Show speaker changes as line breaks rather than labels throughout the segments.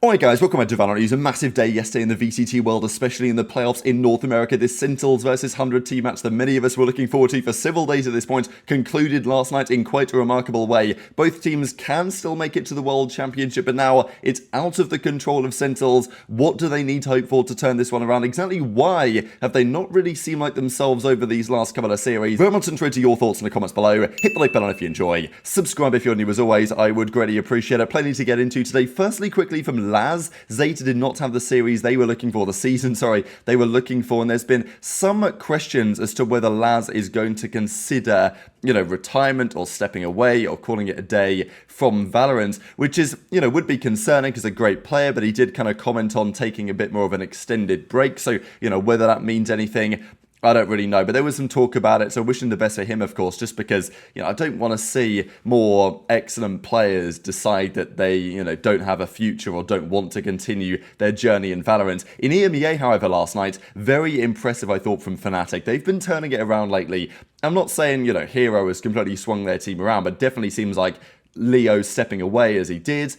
Alright guys, welcome back to VALORANT. It was a massive day yesterday in the VCT world, especially in the playoffs in North America. This Sentinels versus 100T match that many of us were looking forward to for several days at this point concluded last night in quite a remarkable way. Both teams can still make it to the World Championship, but now it's out of the control of Sentinels. What do they need to hope for to turn this one around? Exactly why have they not really seemed like themselves over these last couple of series? Very much interested to your thoughts in the comments below. Hit the like button if you enjoy. Subscribe if you're new as always. I would greatly appreciate it. Plenty to get into today. Firstly, quickly from Laz, Zeta did not have the series they were looking for, they were looking for, and there's been some questions as to whether Laz is going to consider, retirement or stepping away or calling it a day from Valorant, which is, would be concerning because a great player, but he did kind of comment on taking a bit more of an extended break, so, whether that means anything, I don't really know, but there was some talk about it, so wishing the best for him, of course, just because, I don't want to see more excellent players decide that they, don't have a future or don't want to continue their journey in Valorant. In EMEA, however, last night, very impressive, I thought, from Fnatic. They've been turning it around lately. I'm not saying, Hero has completely swung their team around, but definitely seems like Leo stepping away as he did,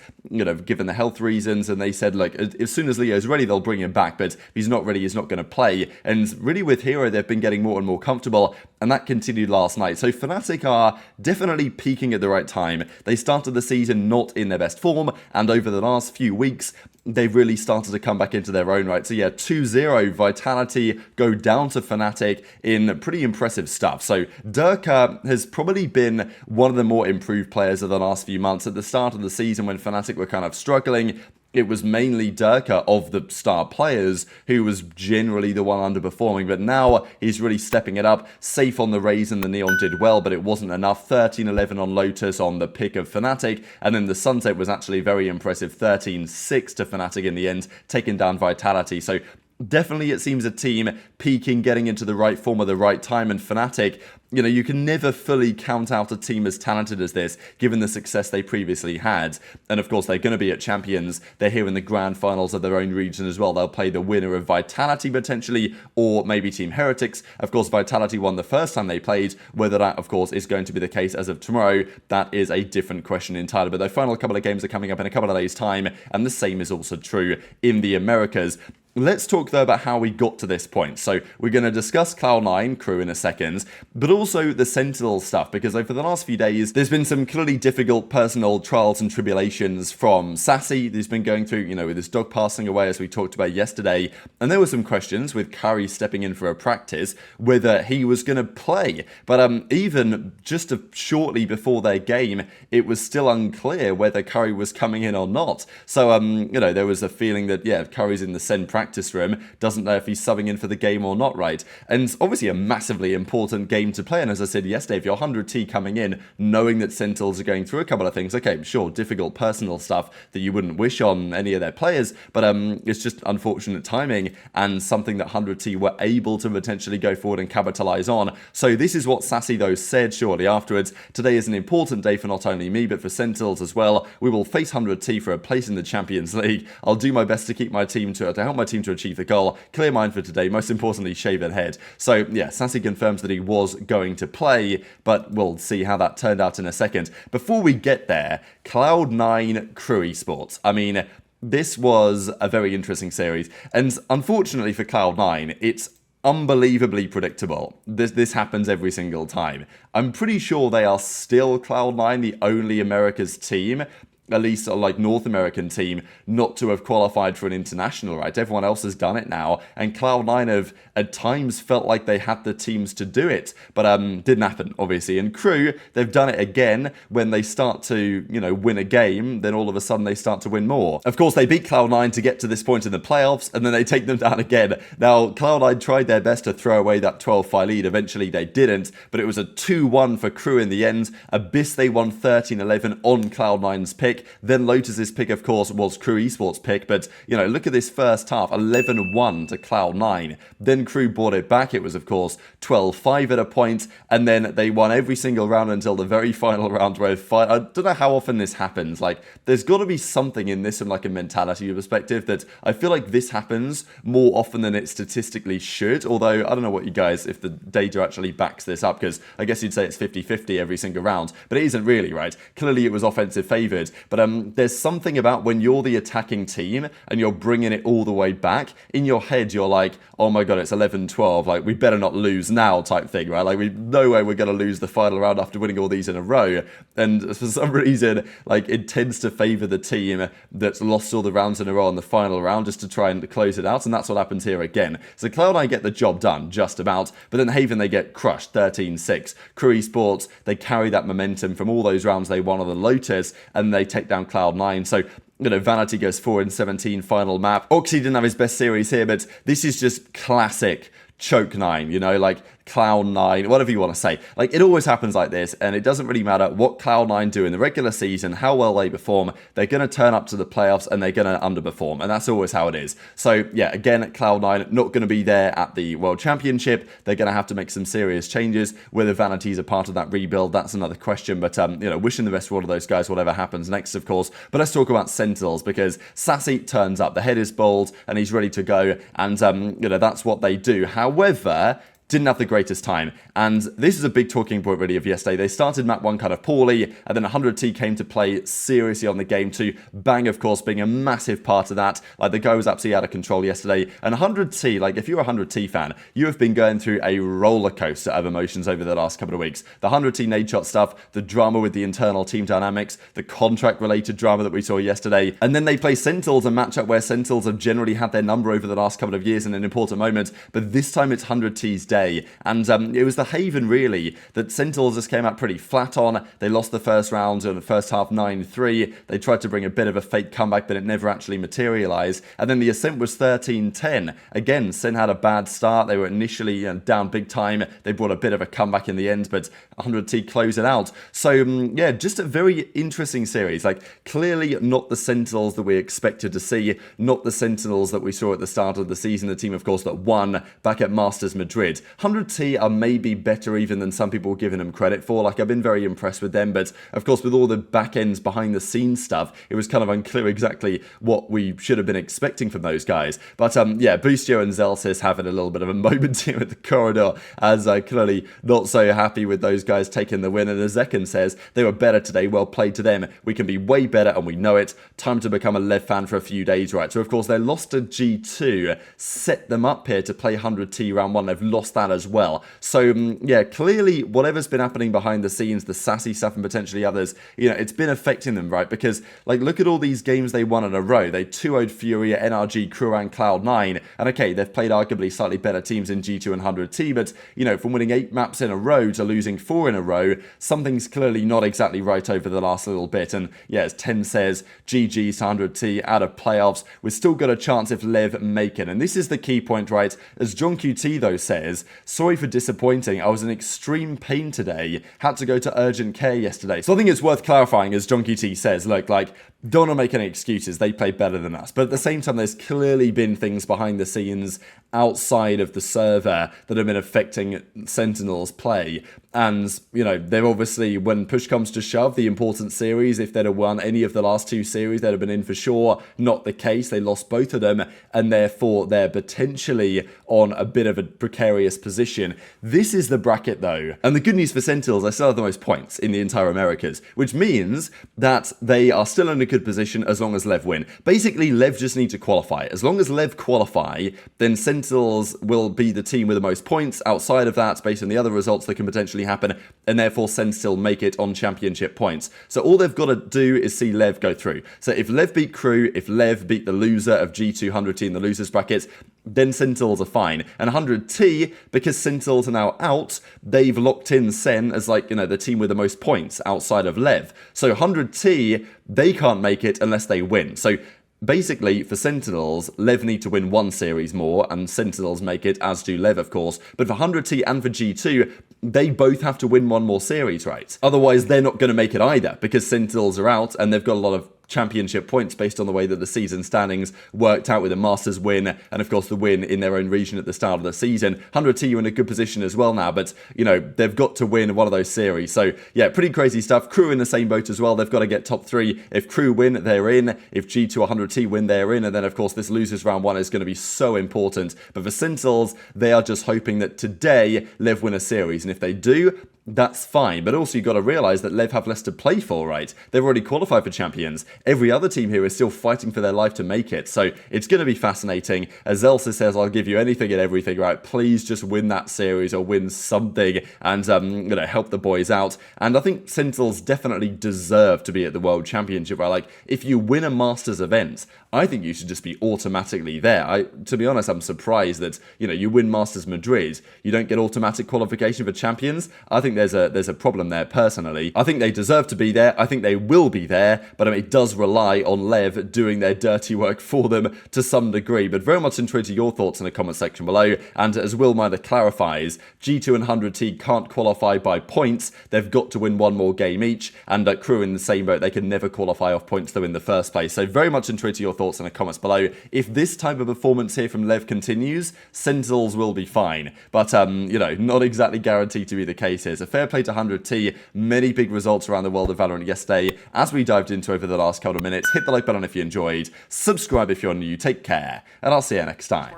given the health reasons, and they said, like, as soon as Leo's ready, they'll bring him back, but if he's not ready, he's not going to play. And really with Hero, they've been getting more and more comfortable, and that continued last night. So Fnatic are definitely peaking at the right time. They started the season not in their best form, and over the last few weeks, they've really started to come back into their own right. So yeah, 2-0 Vitality go down to Fnatic in pretty impressive stuff. So Durka has probably been one of the more improved players of the last few months. At the start of the season when Fnatic were kind of struggling, it was mainly Durka of the star players who was generally the one underperforming, but now he's really stepping it up. Safe on the Raze and the Neon did well, but it wasn't enough. 13-11 on Lotus on the pick of Fnatic, and then the Sunset was actually very impressive. 13-6 to Fnatic in the end, taking down Vitality. So definitely it seems a team peaking, getting into the right form at the right time, and Fnatic, you can never fully count out a team as talented as this, given the success they previously had. And of course, they're going to be at Champions. They're here in the grand finals of their own region as well. They'll play the winner of Vitality, potentially, or maybe Team Heretics. Of course, Vitality won the first time they played. Whether that, of course, is going to be the case as of tomorrow, that is a different question entirely. But their final couple of games are coming up in a couple of days' time, and the same is also true in the Americas. Let's talk, though, about how we got to this point. So we're going to discuss Cloud9 crew in a second, but also the Sentinel stuff, because over the last few days, there's been some clearly difficult personal trials and tribulations from Sassy, who's been going through, with his dog passing away, as we talked about yesterday, and there were some questions with Curry stepping in for a practice, whether he was going to play. But even just shortly before their game, it was still unclear whether Curry was coming in or not. So, there was a feeling that, yeah, Curry's in the Sen practice room, doesn't know if he's subbing in for the game or not, right? And obviously a massively important game to play, and as I said yesterday, if you're 100T coming in, knowing that Sentinels are going through a couple of things, okay, sure, difficult personal stuff that you wouldn't wish on any of their players, but it's just unfortunate timing, and something that 100T were able to potentially go forward and capitalize on. So this is what Sassy, though, said shortly afterwards. Today is an important day for not only me, but for Sentinels as well. We will face 100T for a place in the Champions League. I'll do my best to keep my team to help my team to achieve the goal. Clear mind for today, most importantly, shave their head. So yeah, Sassy confirms that he was going to play, but we'll see how that turned out in a second. Before we get there, Cloud9 Crew Esports. I mean, this was a very interesting series, and unfortunately for Cloud9, it's unbelievably predictable. This happens every single time. I'm pretty sure they are still Cloud9, the only America's team, at least like North American team, not to have qualified for an international, right? Everyone else has done it now, and Cloud9 have at times felt like they had the teams to do it, but didn't happen, obviously. And Crew, they've done it again. When they start to, win a game, then all of a sudden they start to win more. Of course, they beat Cloud9 to get to this point in the playoffs, and then they take them down again. Now, Cloud9 tried their best to throw away that 12-5 lead. Eventually, they didn't, but it was a 2-1 for Crew in the end. Abyss, they won 13-11 on Cloud9's pick. Then Lotus's pick, of course, was Crew Esports' pick, but, look at this first half, 11-1 to Cloud9. Then Crew brought it back. It was, of course, 12-5 at a point, and then they won every single round until the very final round where I don't know how often this happens. Like, there's got to be something in this from, like, a mentality perspective that I feel like this happens more often than it statistically should, although I don't know what you guys, if the data actually backs this up, because I guess you'd say it's 50-50 every single round, but it isn't really, right? Clearly it was offensive favored, But there's something about when you're the attacking team and you're bringing it all the way back, in your head you're like, oh my god, it's 11-12, like we better not lose now type thing, right? Like no way we're going to lose the final round after winning all these in a row. And for some reason, like it tends to favour the team that's lost all the rounds in a row on the final round just to try and close it out, and that's what happens here again. So Cloud9 get the job done, just about, but then Haven, they get crushed, 13-6. Crew Esports, they carry that momentum from all those rounds they won on the Lotus, and they take down Cloud9. So Vanity goes 4-17 final map. Oxy didn't have his best series here, but this is just classic Choke 9, like Cloud 9, whatever you want to say. Like, it always happens like this, and it doesn't really matter what Cloud9 do in the regular season, how well they perform, they're going to turn up to the playoffs and they're going to underperform, and that's always how it is. So, yeah, again, Cloud9 not going to be there at the World Championship. They're going to have to make some serious changes. Whether Vanity's a part of that rebuild, that's another question, but, wishing the best for all of those guys, whatever happens next, of course. But let's talk about Sentinels, because Sassy turns up, the head is bald, and he's ready to go, and, that's what they do. However, didn't have the greatest time, and this is a big talking point really of yesterday. They started map 1 kind of poorly, and then 100T came to play seriously on the game 2. Bang, of course, being a massive part of that. Like, the guy was absolutely out of control yesterday, and 100T, like, if you're a 100T fan, you have been going through a roller coaster of emotions over the last couple of weeks. The 100T nade shot stuff, the drama with the internal team dynamics, the contract related drama that we saw yesterday, and then they play Sentinels, a matchup where Sentinels have generally had their number over the last couple of years in an important moment, but this time it's 100T's day. And it was the Haven, really, that Sentinels just came out pretty flat on. They lost the first round in the first half 9-3. They tried to bring a bit of a fake comeback, but it never actually materialized. And then the Ascent was 13-10. Again, Sen had a bad start. They were initially down big time. They brought a bit of a comeback in the end, but 100T closed it out. So, yeah, just a very interesting series. Like, clearly not the Sentinels that we expected to see, not the Sentinels that we saw at the start of the season, the team, of course, that won back at Masters Madrid. 100T are maybe better even than some people are giving them credit for. Like, I've been very impressed with them, but of course with all the back ends behind the scenes stuff, it was kind of unclear exactly what we should have been expecting from those guys. But yeah, Boostio and Zelsis having a little bit of a moment here at the corridor, as clearly not so happy with those guys taking the win. And as Zekan says, they were better today, well played to them. We can be way better and we know it. Time to become a Lev fan for a few days, right? So of course they lost to G2, set them up here to play 100T round 1. They've lost that as well. So yeah, clearly whatever's been happening behind the scenes, the Sassy stuff and potentially others, it's been affecting them, right? Because like, look at all these games they won in a row. They 2-0'd Furia, NRG, Crew and Cloud9, and okay, they've played arguably slightly better teams in G2 and 100T, but from winning 8 maps in a row to losing 4 in a row, something's clearly not exactly right over the last little bit. And yeah, as 10 says, GG's to 100T out of playoffs. We've still got a chance if Lev make it, and this is the key point, right? As John QT though says, sorry for disappointing, I was in extreme pain today, had to go to urgent care yesterday. So I think it's worth clarifying, as John QT says, look, like, don't want to make any excuses, they played better than us, but at the same time there's clearly been things behind the scenes outside of the server that have been affecting Sentinels play. And they're obviously, when push comes to shove, the important series, if they'd have won any of the last 2 series, they'd have been in for sure. Not the case. They lost both of them, and therefore they're potentially on a bit of a precarious position. This is the bracket though, and the good news for Sentinels, they still have the most points in the entire Americas, which means that they are still in a good position as long as Lev win. Basically, Lev just need to qualify. As long as Lev qualify, then Sentinels will be the team with the most points. Outside of that, based on the other results that can potentially happen, and therefore Sen still make it on championship points. So all they've got to do is see Lev go through. So if Lev beat Crew, if Lev beat the loser of G2 100T in the losers brackets, then Sentinels are fine. And 100T, because Sentinels are now out, they've locked in Sen as like, the team with the most points outside of Lev. So 100T, they can't make it unless they win. So basically, for Sentinels, Lev need to win 1 series more, and Sentinels make it, as do Lev, of course. But for 100T and for G2, they both have to win 1 more series, right? Otherwise, they're not going to make it either, because Sentinels are out, and they've got a lot of championship points based on the way that the season standings worked out with a Masters win and of course the win in their own region at the start of the season. 100T are in a good position as well now, but they've got to win one of those series. So yeah, pretty crazy stuff. Crew in the same boat as well. They've got to get top 3. If Crew win, they're in. If G2 or 100T win, they're in. And then of course this losers round 1 is going to be so important. But for Sentinels, they are just hoping that today Lev win a series, and if they do, that's fine. But also, you've got to realize that Lev have less to play for, right? They've already qualified for Champions. Every other team here is still fighting for their life to make it. So it's going to be fascinating. As Elsa says, I'll give you anything and everything, right? Please just win that series or win something and, help the boys out. And I think Sentinels definitely deserve to be at the World Championship, right? Like, if you win a Masters event, I think you should just be automatically there. To be honest, I'm surprised that, you win Masters Madrid, you don't get automatic qualification for Champions. I think there's a problem there personally. I think they deserve to be there. I think they will be there, but it does rely on Lev doing their dirty work for them to some degree. But very much intrigued to your thoughts in the comment section below. And as Will Mither clarifies, G2 and 100T can't qualify by points. They've got to win one more game each. And Crew in the same boat, they can never qualify off points though in the first place. So very much intrigued to your thoughts in the comments below. If this type of performance here from Lev continues, Sentinels will be fine. But, not exactly guaranteed to be the case here. So fair play to 100T. Many big results around the world of Valorant yesterday, as we dived into over the last couple of minutes. Hit the like button if you enjoyed. Subscribe if you're new. Take care. And I'll see you next time.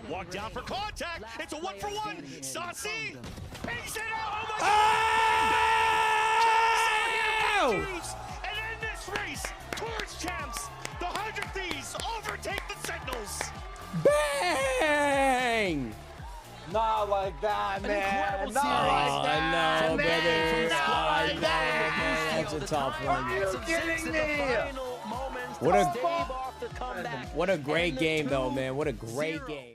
Walk down for contact. It's a 1-for-1. Saucy. Takes it out. Oh my God. And in this race towards champs, the 100 Thieves overtake the Sentinels.
Bang! Not like that, man. Not like that. No, brother. That's a tough one.
Are you kidding me?
What a great game, though, man. What a great game.